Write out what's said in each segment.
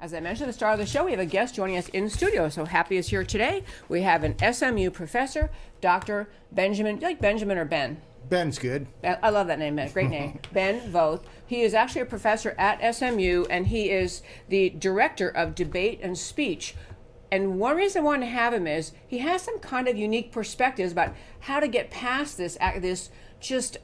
As I mentioned at the start of the show, we have a guest joining us in studio. So happy is here today. We have an SMU professor, Dr. Benjamin. Do you like Benjamin or Ben? Ben's good. I love that name, Ben. Great name. Ben Voth. He is actually a professor at SMU, and he is the director of debate and speech. And one reason I wanted to have him is he has some kind of unique perspectives about how to get past this just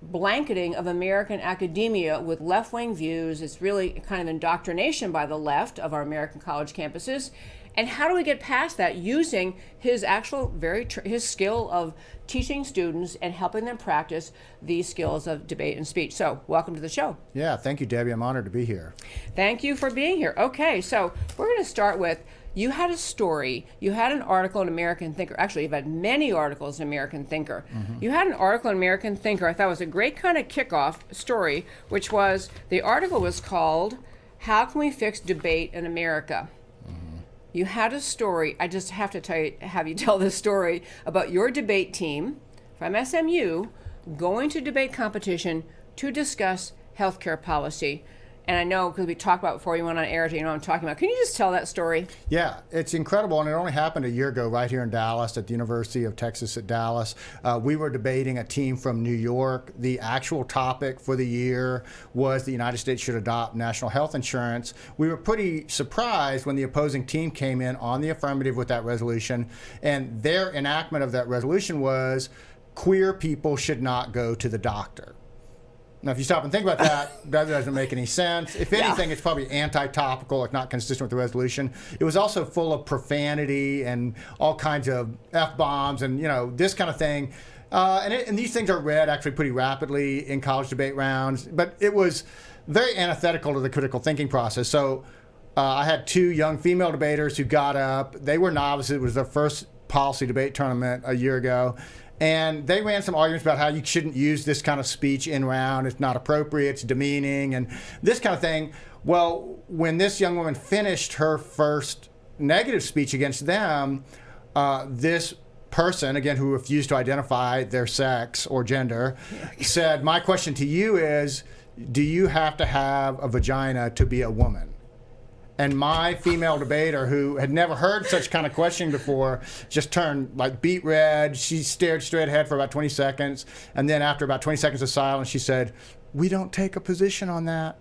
blanketing of American academia with left-wing views. It's really kind of indoctrination by the left of our American college campuses. And how do we get past that using his actual his skill of teaching students and helping them practice these skills of debate and speech? So welcome to the show. Yeah, thank you, Debbie. I'm honored to be here. Thank you for being here. Okay, so we're going to start with, you had a story, you had an article in American Thinker. Actually, you've had many articles in American Thinker. You had an article in American Thinker I thought was a great kind of kickoff story, which was, the article was called, "How Can We Fix Debate in America?" You had a story. I just have to have you tell this story about your debate team from SMU going to debate competition to discuss healthcare policy. And I know, because we talked about it before you went on air, you know what I'm talking about. Can you just tell that story? Yeah, it's incredible, and it only happened a year ago right here in Dallas at the University of Texas at Dallas. We were debating a team from New York. The actual topic for the year was the United States should adopt national health insurance. We were pretty surprised when the opposing team came in on the affirmative with that resolution, and their enactment of that resolution was queer people should not go to the doctor. Now, if you stop and think about that, that doesn't make any sense. If anything, it's probably anti-topical, if not consistent with the resolution. It was also full of profanity and all kinds of F-bombs and, this kind of thing. And these things are read actually pretty rapidly in college debate rounds. But it was very antithetical to the critical thinking process. So I had two young female debaters who got up. They were novices. It was their first policy debate tournament a year ago. And they ran some arguments about how you shouldn't use this kind of speech in round. It's not appropriate. It's demeaning and this kind of thing. Well, when this young woman finished her first negative speech against them, this person, again, who refused to identify their sex or gender, said, "My question to you is, do you have to have a vagina to be a woman?" And my female debater, who had never heard such kind of questioning before, just turned beet red. She stared straight ahead for about 20 seconds. And then after about 20 seconds of silence, she said, "We don't take a position on that."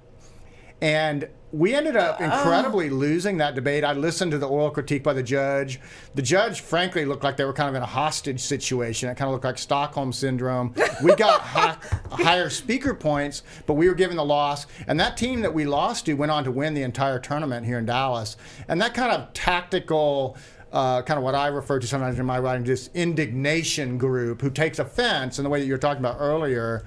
And we ended up incredibly losing that debate. I listened to the oral critique by the judge. The judge, frankly, looked like they were kind of in a hostage situation. It kind of looked like Stockholm Syndrome. We got higher speaker points, but we were given the loss. And that team that we lost to went on to win the entire tournament here in Dallas. And that kind of tactical, kind of what I refer to sometimes in my writing, this indignation group who takes offense in the way that you were talking about earlier,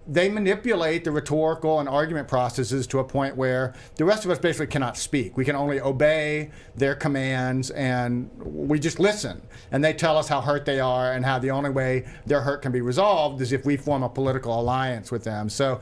they manipulate the rhetorical and argument processes to a point where the rest of us basically cannot speak. We can only obey their commands, and we just listen. And they tell us how hurt they are and how the only way their hurt can be resolved is if we form a political alliance with them. So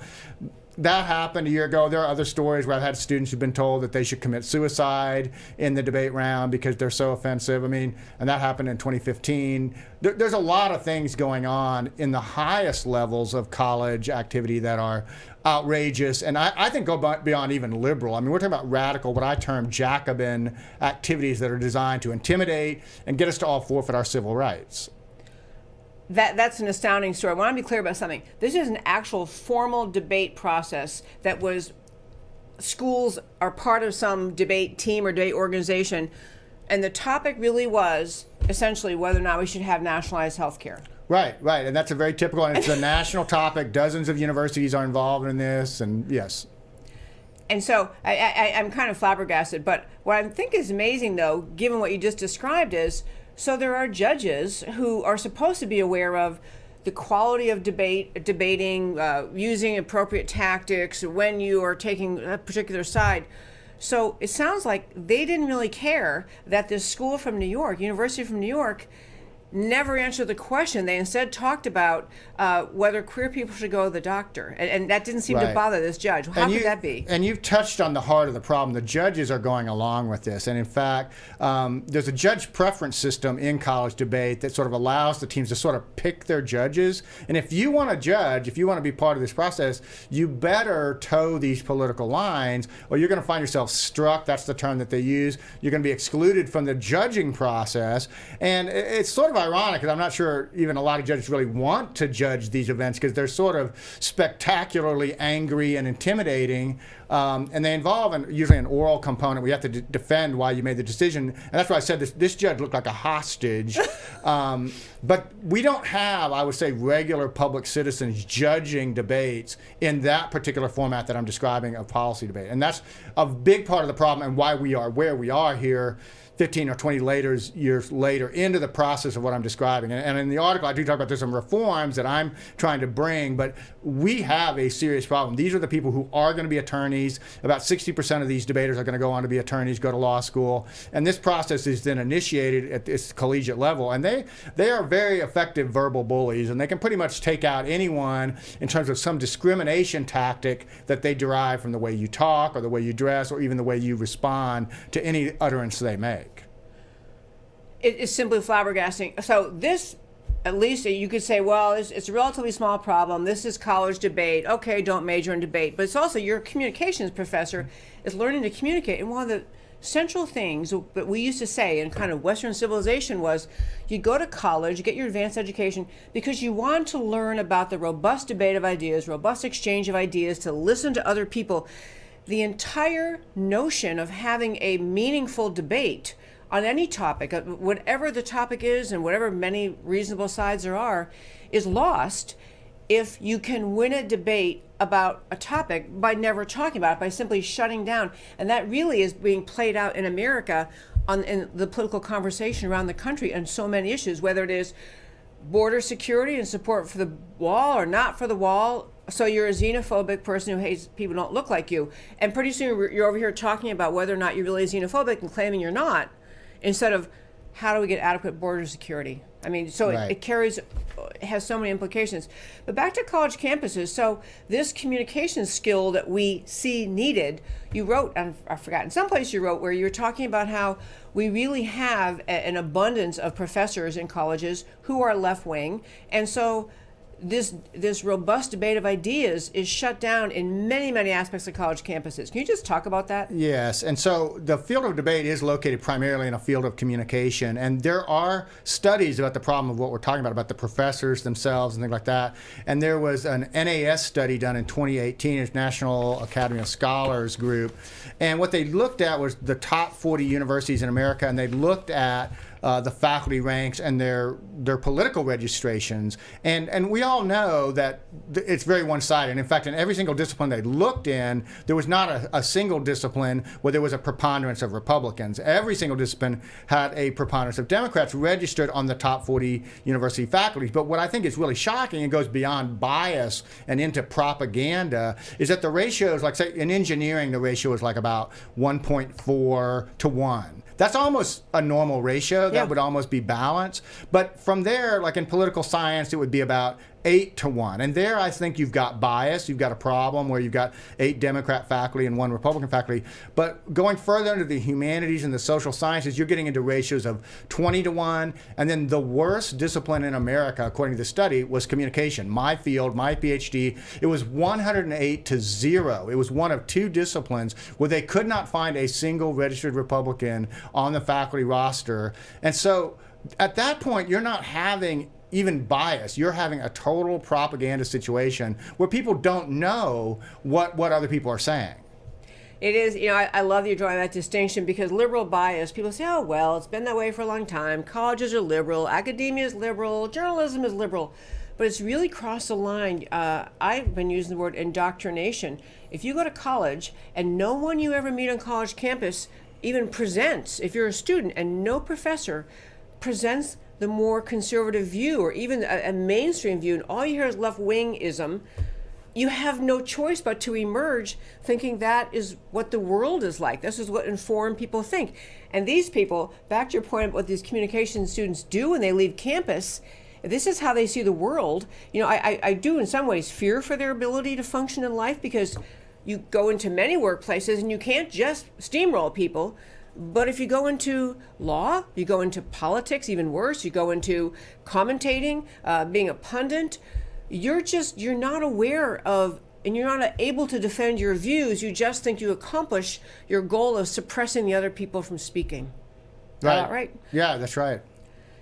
that happened a year ago. There are other stories where I've had students who've been told that they should commit suicide in the debate round because they're so offensive. And that happened in 2015. There's a lot of things going on in the highest levels of college activity that are outrageous, and I think go beyond even liberal. We're talking about radical, what I term Jacobin activities that are designed to intimidate and get us to all forfeit our civil rights. That's an astounding story. I want to be clear about something. This is an actual formal debate process that schools are part of some debate team or debate organization, and the topic really was essentially whether or not we should have nationalized health care. Right, and that's a very typical, and it's a national topic. Dozens of universities are involved in this, and yes. And so I'm kind of flabbergasted, but what I think is amazing, though, given what you just described, is so there are judges who are supposed to be aware of the quality of debating, using appropriate tactics when you are taking a particular side. So it sounds like they didn't really care that this school from New York, University from New York, never answered the question. They instead talked about whether queer people should go to the doctor. And that didn't seem to Right. bother this judge. How could that be? And you've touched on the heart of the problem. The judges are going along with this. And in fact, there's a judge preference system in college debate that sort of allows the teams to sort of pick their judges. And if you want to judge, if you want to be part of this process, you better toe these political lines, or you're going to find yourself struck. That's the term that they use. You're going to be excluded from the judging process. And it's sort of ironic, because I'm not sure even a lot of judges really want to judge these events, because they're sort of spectacularly angry and intimidating, and they involve usually an oral component. We have to defend why you made the decision, and that's why I said this judge looked like a hostage. But we don't have, I would say, regular public citizens judging debates in that particular format that I'm describing of policy debate, and that's a big part of the problem and why we are where we are here 15 or 20 years later into the process of what I'm describing. And in the article, I do talk about there's some reforms that I'm trying to bring, but we have a serious problem. These are the people who are going to be attorneys. About 60% of these debaters are going to go on to be attorneys, go to law school. And this process is then initiated at this collegiate level. And they are very effective verbal bullies, and they can pretty much take out anyone in terms of some discrimination tactic that they derive from the way you talk or the way you dress or even the way you respond to any utterance they make. It's simply flabbergasting. So this, at least you could say, well, it's a relatively small problem. This is college debate. Okay, don't major in debate. But it's also your communications professor is learning to communicate. And one of the central things that we used to say in kind of Western civilization was you go to college, you get your advanced education because you want to learn about the robust debate of ideas, robust exchange of ideas, to listen to other people. The entire notion of having a meaningful debate on any topic, whatever the topic is and whatever many reasonable sides there are, is lost if you can win a debate about a topic by never talking about it, by simply shutting down. And that really is being played out in America in the political conversation around the country on so many issues, whether it is border security and support for the wall or not for the wall. So you're a xenophobic person who hates people who don't look like you. And pretty soon you're over here talking about whether or not you're really xenophobic and claiming you're not, instead of how do we get adequate border security? I mean, so Right. it has so many implications. But back to college campuses. So this communication skill that we see needed, you wrote, and I forgot, in some place you wrote where you were talking about how we really have an abundance of professors in colleges who are left-wing. And so this robust debate of ideas is shut down in many, many aspects of college campuses. Can you just talk about that? Yes, and so the field of debate is located primarily in a field of communication, and there are studies about the problem of what we're talking about the professors themselves and things like that. And there was an NAS study done in 2018, it's National Academy of Scholars group, and what they looked at was the top 40 universities in America, and they looked at the faculty ranks and their political registrations. And we all know that it's very one-sided. In fact, in every single discipline they looked in, there was not a single discipline where there was a preponderance of Republicans. Every single discipline had a preponderance of Democrats registered on the top 40 university faculties. But what I think is really shocking, and goes beyond bias and into propaganda, is that the ratios, like say in engineering, the ratio is like about 1.4 to 1. That's almost a normal ratio. That would almost be balanced. But from there, like in political science, it would be about 8 to 1. And there I think you've got bias. You've got a problem where you've got 8 Democrat faculty and 1 Republican faculty. But going further into the humanities and the social sciences, you're getting into ratios of 20 to 1. And then the worst discipline in America, according to the study, was communication. My field, my PhD, it was 108 to 0. It was one of 2 disciplines where they could not find a single registered Republican on the faculty roster. And so at that point, you're not having even bias. You're having a total propaganda situation where people don't know what other people are saying. It is, I love you drawing that distinction, because liberal bias, people say, oh, well, it's been that way for a long time. Colleges are liberal, academia is liberal, journalism is liberal. But it's really crossed the line. I've been using the word indoctrination. If you go to college and no one you ever meet on college campus even presents, if you're a student, and no professor presents the more conservative view or even a mainstream view, and all you hear is left-wingism, you have no choice but to emerge thinking that is what the world is like. This is what informed people think. And these people, back to your point about what these communication students do when they leave campus, if this is how they see the world, I do in some ways fear for their ability to function in life, because you go into many workplaces and you can't just steamroll people. But if you go into law, you go into politics, even worse, you go into commentating, being a pundit, you're not aware of, and you're not able to defend your views. You just think you accomplish your goal of suppressing the other people from speaking. Right? Yeah, that's right.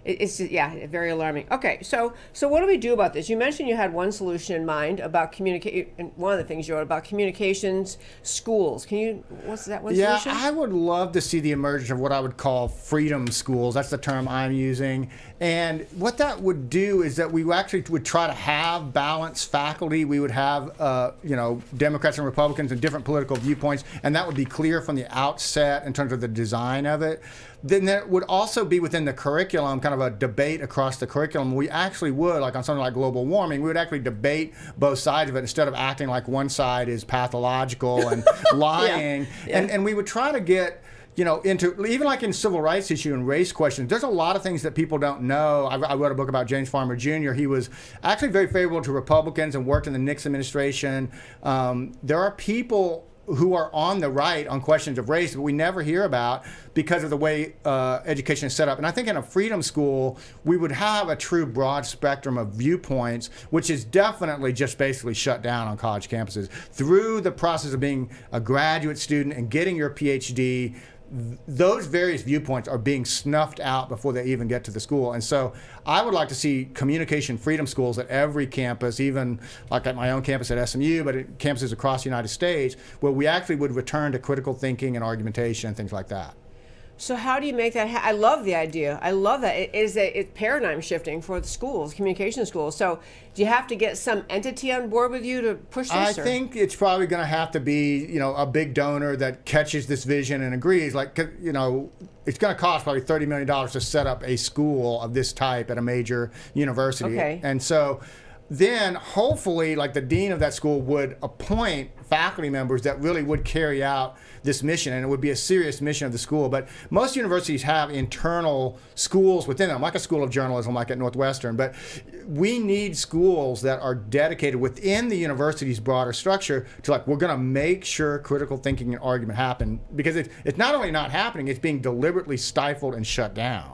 It's very alarming. Okay, so what do we do about this? You mentioned you had one solution in mind about communicate, and one of the things you wrote about communications schools. What's that one solution? Yeah, I would love to see the emergence of what I would call freedom schools. That's the term I'm using. And what that would do is that we actually would try to have balanced faculty. We would have, Democrats and Republicans and different political viewpoints, and that would be clear from the outset in terms of the design of it. Then there would also be within the curriculum kind of a debate across the curriculum. We actually would, like on something like global warming, we would actually debate both sides of it instead of acting like one side is pathological and lying. Yeah. And we would try to get into, even like in civil rights issue and race questions, there's a lot of things that people don't know. I wrote a book about James Farmer Jr. He was actually very favorable to Republicans and worked in the Nixon administration. There are people who are on the right on questions of race, but we never hear about because of the way education is set up. And I think in a freedom school, we would have a true broad spectrum of viewpoints, which is definitely just basically shut down on college campuses. Through the process of being a graduate student and getting your PhD, those various viewpoints are being snuffed out before they even get to the school. And so I would like to see communication freedom schools at every campus, even like at my own campus at SMU, but at campuses across the United States, where we actually would return to critical thinking and argumentation and things like that. So how do you make that I love the idea. I love that. It's paradigm shifting for the schools, communication schools. So do you have to get some entity on board with you to push this? I think it's probably going to have to be, a big donor that catches this vision and agrees. Like, it's going to cost probably $30 million to set up a school of this type at a major university. Okay. And so then hopefully like the dean of that school would appoint faculty members that really would carry out this mission, and it would be a serious mission of the school. But most universities have internal schools within them, like a school of journalism like at Northwestern, but we need schools that are dedicated within the university's broader structure to we're going to make sure critical thinking and argument happen, because it's not only not happening, it's being deliberately stifled and shut down.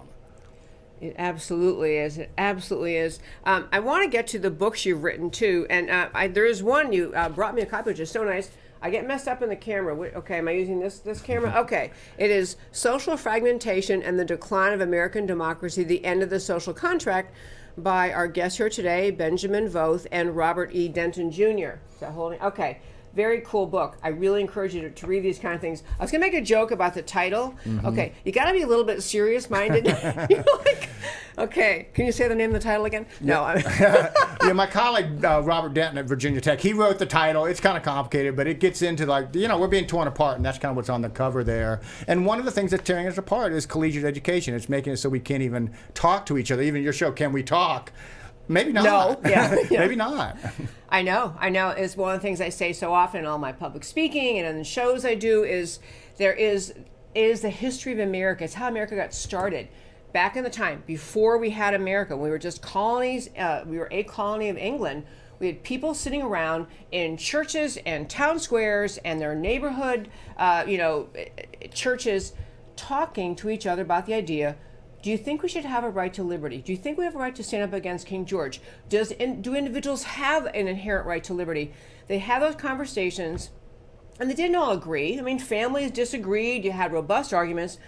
It absolutely is. It absolutely is. I want to get to the books you've written too, and there is one you brought me a copy, which is so nice. I get messed up in the camera. Okay, am I using this camera? Okay. It is Social Fragmentation and the Decline of American Democracy, The End of the Social Contract, by our guest here today, Benjamin Voth and Robert E. Denton Jr. Is that holding? Okay. Very cool book. I really encourage you to read these kind of things. I was going to make a joke about the title. Mm-hmm. Okay, you got to be a little bit serious-minded. Okay, can you say the name of the title again? Yeah. No. Yeah, my colleague Robert Denton at Virginia Tech, he wrote the title. It's kind of complicated, but it gets into we're being torn apart, and that's kind of what's on the cover there. And one of the things that's tearing us apart is collegiate education. It's making it so we can't even talk to each other. Even your show, Can We Talk? Maybe not. No, yeah. Maybe not. I know. It's one of the things I say so often in all my public speaking and in the shows I do is there is the history of America. It's how America got started. Back in the time, before we had America, we were just colonies, we were a colony of England. We had people sitting around in churches and town squares and their neighborhood, churches, talking to each other about the idea, do you think we should have a right to liberty? Do you think we have a right to stand up against King George? Do individuals have an inherent right to liberty? They had those conversations, and they didn't all agree. I mean, families disagreed. You had robust arguments.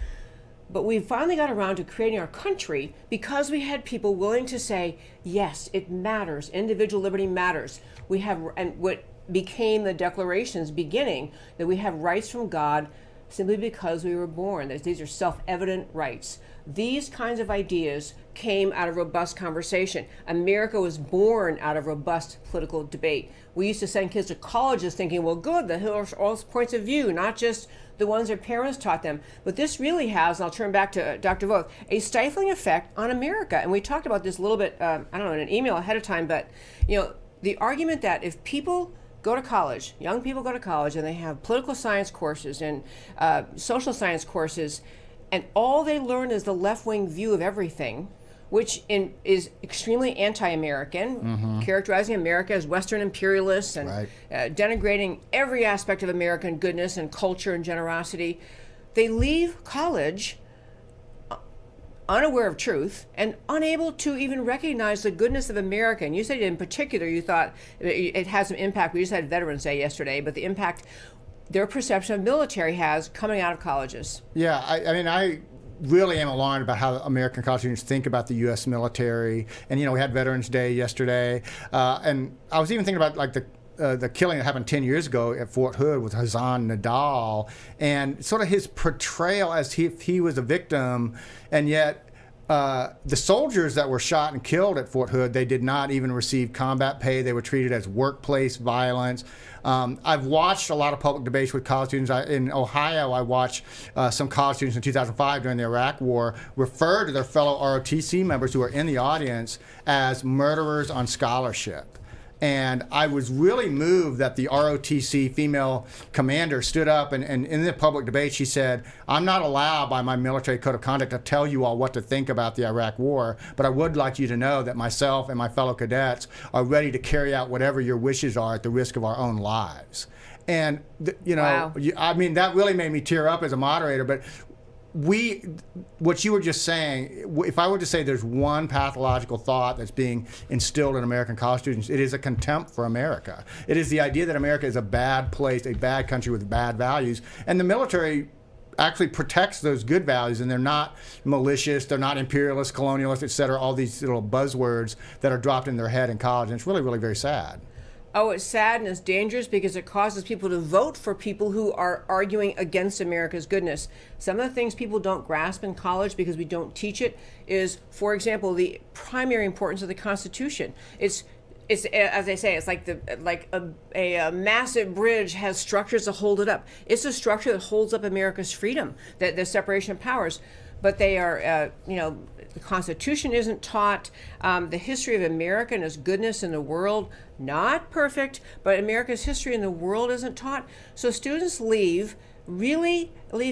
But we finally got around to creating our country because we had people willing to say, yes, it matters. Individual liberty matters. We have, and what became the Declaration's beginning, that we have rights from God simply because we were born. These are self-evident rights. These kinds of ideas came out of robust conversation. America was born out of robust political debate. We used to send kids to colleges thinking, well, good, here are all points of view, not just the ones their parents taught them. But this really has, and I'll turn back to Dr. Voth, a stifling effect on America. And we talked about this a little bit, in an email ahead of time, but, the argument that if people go to college. Young people go to college and they have political science courses and social science courses, and all they learn is the left-wing view of everything, which is extremely anti-American, characterizing America as Western imperialists and denigrating every aspect of American goodness and culture and generosity. They leave college unaware of truth and unable to even recognize the goodness of America. And you said in particular, you thought it has some impact. We just had Veterans Day yesterday, but the impact their perception of military has coming out of colleges. Yeah, I mean, I really am alarmed about how American college students think about the U.S. military. And, we had Veterans Day yesterday. And I was even thinking about, like, the killing that happened 10 years ago at Fort Hood with Hassan Nadal, and sort of his portrayal as if he was a victim, and yet the soldiers that were shot and killed at Fort Hood, they did not even receive combat pay. They were treated as workplace violence. I've watched a lot of public debates with college students. In Ohio, I watched some college students in 2005 during the Iraq War refer to their fellow ROTC members who are in the audience as murderers on scholarship. And I was really moved that the ROTC female commander stood up and in the public debate, she said, "I'm not allowed by my military code of conduct to tell you all what to think about the Iraq war, but I would like you to know that myself and my fellow cadets are ready to carry out whatever your wishes are at the risk of our own lives." And, Wow. I mean, that really made me tear up as a moderator, but what you were just saying, if I were to say there's one pathological thought that's being instilled in American college students, it is a contempt for America. It is the idea that America is a bad place, a bad country with bad values, and the military actually protects those good values, and they're not malicious, they're not imperialist, colonialist, et cetera, all these little buzzwords that are dropped in their head in college, and it's really, really very sad. Oh, it's sad and it's dangerous because it causes people to vote for people who are arguing against America's goodness. Some of the things people don't grasp in college because we don't teach it is, for example, the primary importance of the Constitution. It's as I say, it's like a massive bridge has structures to hold it up. It's a structure that holds up America's freedom, the separation of powers. But they are, the Constitution isn't taught. The history of America and its goodness in the world, not perfect, but America's history in the world isn't taught. So students leave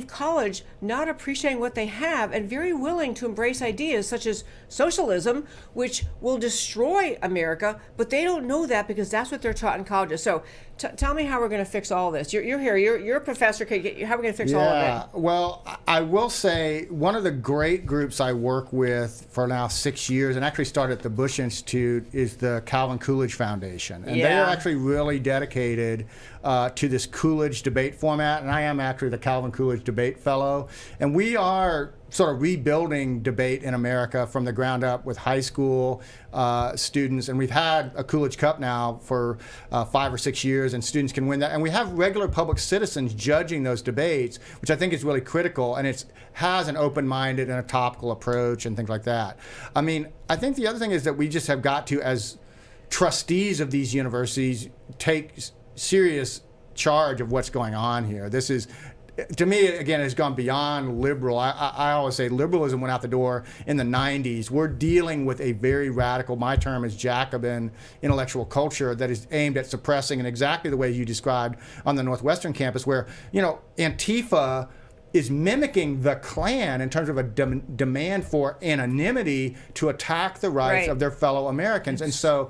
college not appreciating what they have and very willing to embrace ideas such as socialism, which will destroy America, but they don't know that because that's what they're taught in colleges. So tell me how we're going to fix all this. You're here, you're a professor. How are we going to fix all of it? Yeah, well, I will say one of the great groups I work with for now 6 years, and actually started at the Bush Institute, is the Calvin Coolidge Foundation. And they are actually really dedicated to this Coolidge debate format, and I am actually the Calvin Coolidge Debate Fellow. And we are sort of rebuilding debate in America from the ground up with high school students. And we've had a Coolidge Cup now for 5 or 6 years, and students can win that. And we have regular public citizens judging those debates, which I think is really critical. And it has an open-minded and a topical approach and things like that. I mean, I think the other thing is that we just have got to, as trustees of these universities, take serious charge of what's going on here. This is, to me, again, has gone beyond liberal. I always say liberalism went out the door in the 90s. We're dealing with a very radical, my term is Jacobin, intellectual culture that is aimed at suppressing in exactly the way you described on the Northwestern campus, where, Antifa is mimicking the Klan in terms of a demand for anonymity to attack the rights of their fellow Americans. And so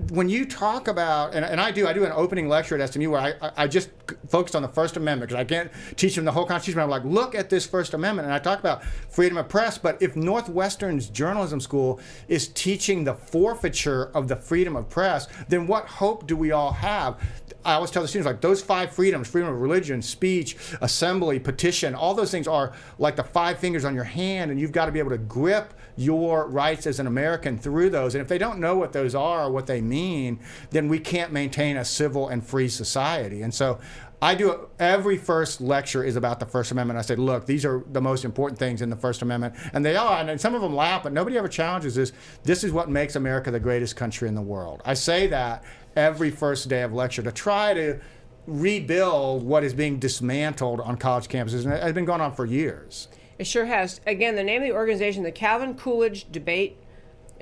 when you talk about, and I do an opening lecture at SMU where I just focused on the First Amendment because I can't teach them the whole Constitution. I'm like, look at this First Amendment. And I talk about freedom of press. But if Northwestern's journalism school is teaching the forfeiture of the freedom of press, then what hope do we all have? I always tell the students, like, those 5 freedoms, freedom of religion, speech, assembly, petition, all those things are like the 5 fingers on your hand, and you've got to be able to grip your rights as an American through those. And if they don't know what those are or what they mean, then we can't maintain a civil and free society. And so I do, every first lecture is about the First Amendment. I say, look, these are the most important things in the First Amendment. And they are, and some of them laugh, but nobody ever challenges this. This is what makes America the greatest country in the world. I say that every first day of lecture to try to rebuild what is being dismantled on college campuses. And it has been going on for years. It sure has. Again, the name of the organization, the Calvin Coolidge Debate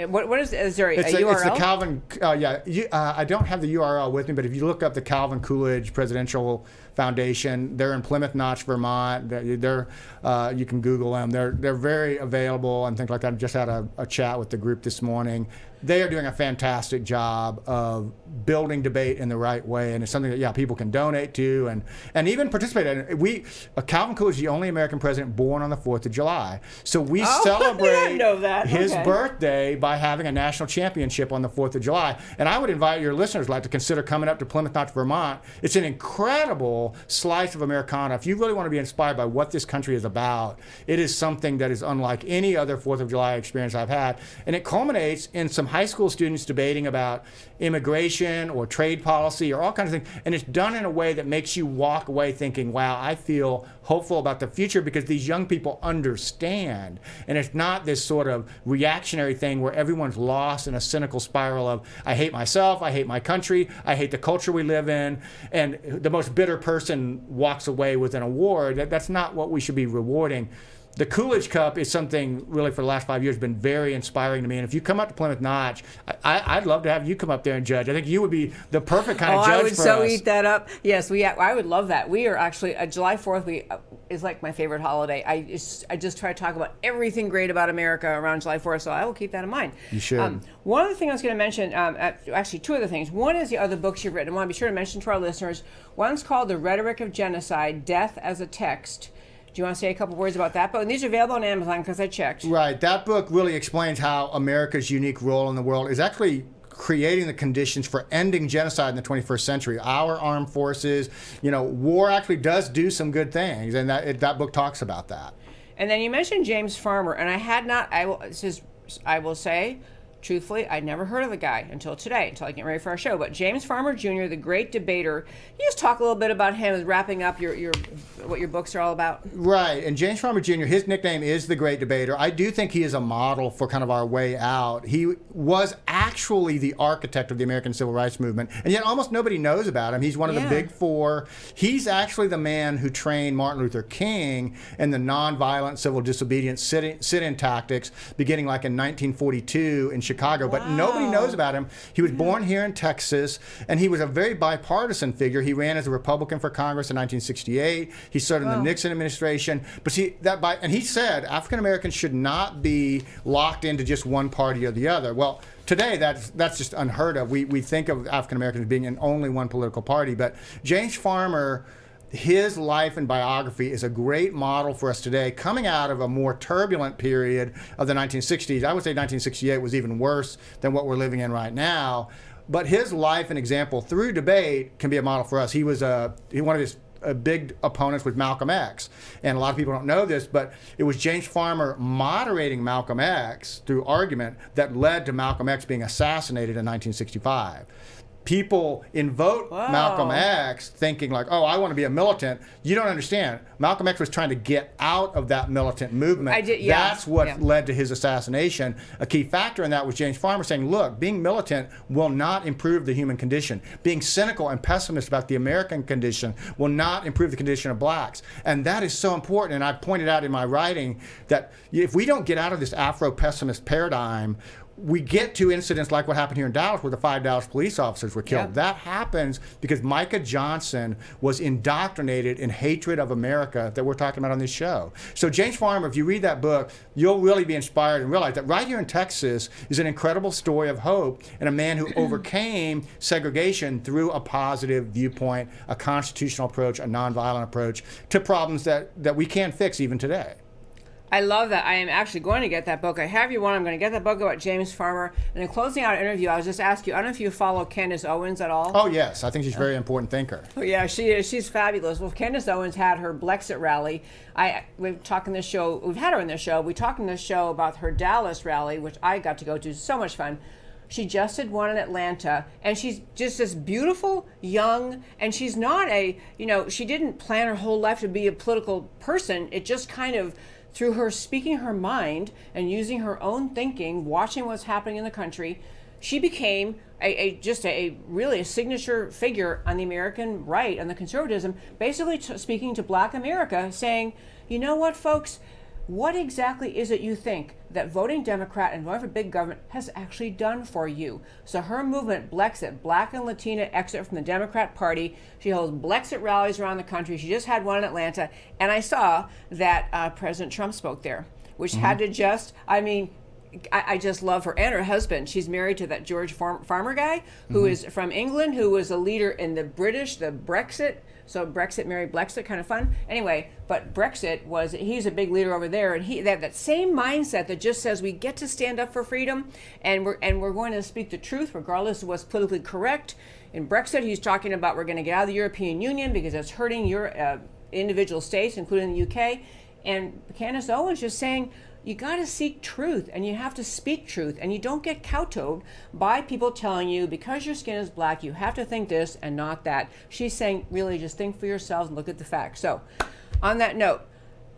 What is there a URL? It's the Calvin, I don't have the URL with me, but if you look up the Calvin Coolidge Presidential Foundation, they're in Plymouth Notch, Vermont. You can Google them. They're very available and things like that. I just had a chat with the group this morning. They are doing a fantastic job of building debate in the right way, and it's something that people can donate to and even participate in. Calvin Coolidge is the only American president born on the 4th of July, so we celebrate I didn't know that. his birthday by having a national championship on the 4th of July. And I would invite your listeners to consider coming up to Plymouth Notch, Vermont. It's an incredible slice of Americana. If you really want to be inspired by what this country is about, it is something that is unlike any other 4th of July experience I've had, and it culminates in some high school students debating about immigration or trade policy or all kinds of things, and it's done in a way that makes you walk away thinking, wow, I feel hopeful about the future because these young people understand, and it's not this sort of reactionary thing where everyone's lost in a cynical spiral of I hate myself, I hate my country, I hate the culture we live in, and the most bitter person walks away with an award. That's not what we should be rewarding. The Coolidge Cup is something really for the last 5 years been very inspiring to me. And if you come up to Plymouth Notch, I'd love to have you come up there and judge. I think you would be the perfect kind of judge for us. I would so eat that up. Yes, I would love that. We are actually, July 4th is like my favorite holiday. I just try to talk about everything great about America around July 4th, so I will keep that in mind. You should. One other thing I was going to mention, actually two other things. One is the other books you've written. I want to be sure to mention to our listeners. One's called The Rhetoric of Genocide, Death as a Text. Do you want to say a couple words about that book? And these are available on Amazon because I checked. Right. That book really explains how America's unique role in the world is actually creating the conditions for ending genocide in the 21st century. Our armed forces, war actually does do some good things, and that book talks about that. And then you mentioned James Farmer, and I will say, truthfully, I'd never heard of the guy until today, until I get ready for our show. But James Farmer Jr., the great debater, you just talk a little bit about him as wrapping up what your books are all about. Right, and James Farmer Jr., his nickname is the Great Debater. I do think he is a model for kind of our way out. He was actually the architect of the American Civil Rights Movement, and yet almost nobody knows about him. He's one of the big four. He's actually the man who trained Martin Luther King in the nonviolent civil disobedience sit-in tactics, beginning like in 1942 in Chicago, but nobody knows about him. He was born here in Texas, and he was a very bipartisan figure. He ran as a Republican for Congress in 1968. He served in the Nixon administration. But and he said African Americans should not be locked into just one party or the other. Well, today that's just unheard of. We think of African Americans being in only one political party, but James Farmer, his life and biography is a great model for us today, coming out of a more turbulent period of the 1960s. I would say 1968 was even worse than what we're living in right now. But his life and example through debate can be a model for us. He was one of his big opponents was Malcolm X. And a lot of people don't know this, but it was James Farmer moderating Malcolm X through argument that led to Malcolm X being assassinated in 1965. People invoke Malcolm X thinking like, oh, I want to be a militant. You don't understand. Malcolm X was trying to get out of that militant movement. That's what led to his assassination. A key factor in that was James Farmer saying, look, being militant will not improve the human condition. Being cynical and pessimist about the American condition will not improve the condition of blacks. And that is so important. And I pointed out in my writing that if we don't get out of this Afro-pessimist paradigm, we get to incidents like what happened here in Dallas where the 5 Dallas police officers were killed. That happens because Micah Johnson was indoctrinated in hatred of America that we're talking about on this show. So James Farmer, if you read that book, you'll really be inspired and realize that right here in Texas is an incredible story of hope and a man who overcame segregation through a positive viewpoint, a constitutional approach, a nonviolent approach to problems that we can't fix even today. I love that. I am actually going to get that book. I have you one. I'm going to get that book about James Farmer. And in closing out our interview, I was just asking you, I don't know if you follow Candace Owens at all. Oh, yes. I think she's a very important thinker. Oh, yeah, she is. She's fabulous. Well, Candace Owens had her Blexit rally. We've talked in this show. We've had her in this show. We talked in this show about her Dallas rally, which I got to go to. So much fun. She just did one in Atlanta, and she's just this beautiful, young, and she's not she didn't plan her whole life to be a political person. It just kind of, through her speaking her mind and using her own thinking, watching what's happening in the country, she became really a signature figure on the American right and the conservatism, basically speaking to Black America, saying, you know what, folks, what exactly is it you think that voting Democrat and voting for big government has actually done for you? So her movement, Blexit, Black and Latina Exit from the Democrat Party, she holds Blexit rallies around the country. She just had one in Atlanta, and I saw that President Trump spoke there, which had to just, I mean, I just love her and her husband. She's married to that George Farmer guy who is from England, who was a leader in the Brexit. So Brexit married Blexit, kind of fun. Anyway, but Brexit he's a big leader over there, and that same mindset that just says we get to stand up for freedom, and we're going to speak the truth regardless of what's politically correct. In Brexit, he's talking about we're going to get out of the European Union because it's hurting your individual states, including the UK. And Candace Owens just saying, you got to seek truth, and you have to speak truth, and you don't get kowtowed by people telling you because your skin is black you have to think this and not that. She's saying, really, just think for yourselves and look at the facts. So on that note,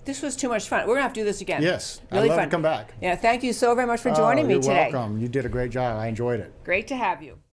this was too much fun. We're gonna have to do this again. Yes, really I'd love fun to come back. Yeah, thank you so very much for joining me you're today. welcome. You did a great job. I enjoyed it. Great to have you.